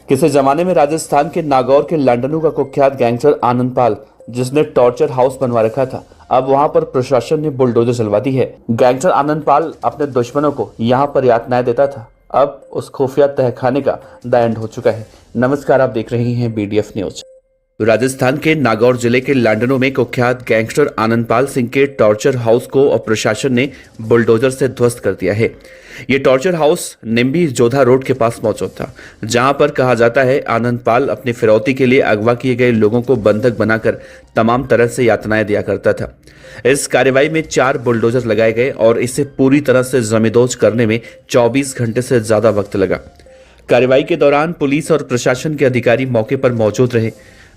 किसी जमाने में राजस्थान के नागौर के लंडनू का कुख्यात गैंगस्टर आनंद पाल, जिसने टॉर्चर हाउस बनवा रखा था, अब वहां पर प्रशासन ने बुलडोजर चलवा दी है। गैंगस्टर आनंद पाल अपने दुश्मनों को यहां पर यातनाएं देता था। अब उस खुफिया तहखाने का द एंड हो चुका है। नमस्कार, आप देख रहे हैं BDF न्यूज। राजस्थान के नागौर जिले के लंडनों में कुख्यात गैंगस्टर आनंदपाल सिंह के टॉर्चर हाउस को अब प्रशासन ने बुलडोजर से ध्वस्त कर दिया है। ये टॉर्चर हाउस निम्बी जोधा रोड के पास मौजूद था, जहां पर कहा जाता है आनंदपाल अपनी फिरौती के लिए अगवा किए गए लोगों को बंधक बनाकर तमाम तरह से यातनाएं दिया करता था। इस कार्रवाई में 4 बुलडोजर लगाए गए और इसे पूरी तरह से जमींदोज करने में 24 घंटे से ज्यादा वक्त लगा। कार्रवाई के दौरान पुलिस और प्रशासन के अधिकारी मौके पर मौजूद रहे।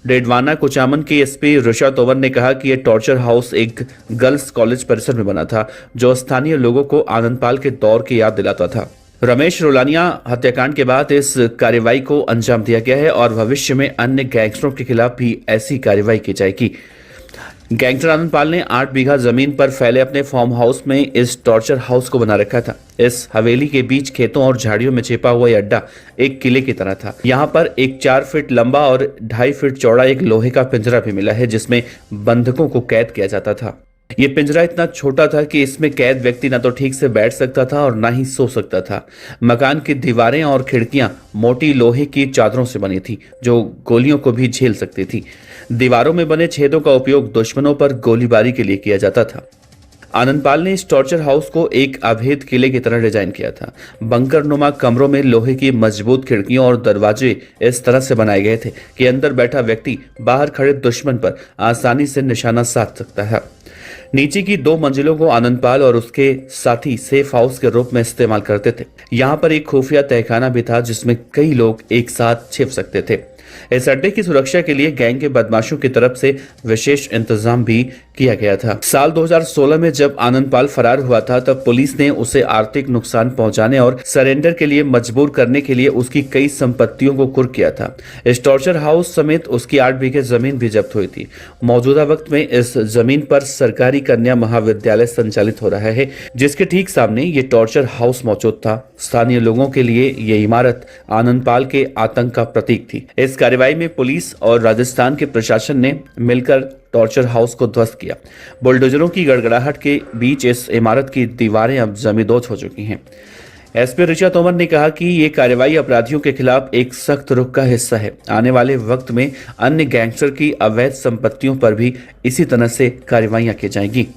डेडवाना कुचामन के SP ऋषा तोमर ने कहा कि यह टॉर्चर हाउस एक गर्ल्स कॉलेज परिसर में बना था, जो स्थानीय लोगों को आनंदपाल के दौर की याद दिलाता था। रमेश रोलानिया हत्याकांड के बाद इस कार्रवाई को अंजाम दिया गया है और भविष्य में अन्य गैंगस्टरों के खिलाफ भी ऐसी कार्रवाई की जाएगी। गैंगस्टर आनंदपाल ने 8 बीघा जमीन पर फैले अपने फार्म हाउस में इस टॉर्चर हाउस को बना रखा था। इस हवेली के बीच खेतों और झाड़ियों में छिपा हुआ यह अड्डा एक किले की तरह था। यहाँ पर एक 4 फीट लंबा और 2.5 फीट चौड़ा एक लोहे का पिंजरा भी मिला है, जिसमें बंधकों को कैद किया जाता था। ये पिंजरा इतना छोटा था कि इसमें कैद व्यक्ति न तो ठीक से बैठ सकता था और ना ही सो सकता था। मकान की दीवारें और खिड़कियां मोटी लोहे की चादरों से बनी थी, जो गोलियों को भी झेल सकती थी। दीवारों में बने छेदों का उपयोग दुश्मनों पर गोलीबारी के लिए किया जाता था। आनंदपाल ने इस टॉर्चर हाउस को एक अभेद किले की तरह डिजाइन किया था। बंकर नुमा कमरों में लोहे की मजबूत खिड़कियां और दरवाजे इस तरह से बनाए गए थे कि अंदर बैठा व्यक्ति बाहर खड़े दुश्मन पर आसानी से निशाना साध सकता है। नीचे की 2 मंजिलों को आनंदपाल और उसके साथी सेफ हाउस के रूप में इस्तेमाल करते थे। यहाँ पर एक खुफिया तहखाना भी था, जिसमें कई लोग एक साथ छिप सकते थे। इस अड्डे की सुरक्षा के लिए गैंग के बदमाशों की तरफ से विशेष इंतजाम भी किया गया था। साल 2016 में जब आनंदपाल फरार हुआ था, तब पुलिस ने उसे आर्थिक नुकसान पहुंचाने और सरेंडर के लिए मजबूर करने के लिए उसकी कई संपत्तियों को कुर्क किया था। इस टॉर्चर हाउस समेत उसकी 8 बीघे जमीन भी जब्त हुई थी। मौजूदा वक्त में इस जमीन पर सरकारी कन्या महाविद्यालय संचालित हो रहा है, जिसके ठीक सामने ये टॉर्चर हाउस मौजूद था। स्थानीय लोगों के लिए ये इमारत आनंदपाल के आतंक का प्रतीक थी। इस कार्रवाई में पुलिस और राजस्थान के प्रशासन ने मिलकर टॉर्चर हाउस को ध्वस्त किया। बुलडोजरों की गड़गड़ाहट के बीच इस इमारत की दीवारें अब जमींदोज हो चुकी हैं। SP ऋषा तोमर ने कहा कि ये कार्रवाई अपराधियों के खिलाफ एक सख्त रुख का हिस्सा है। आने वाले वक्त में अन्य गैंगस्टर की अवैध संपत्तियों पर भी इसी तरह से कार्रवाइयां की जाएंगी।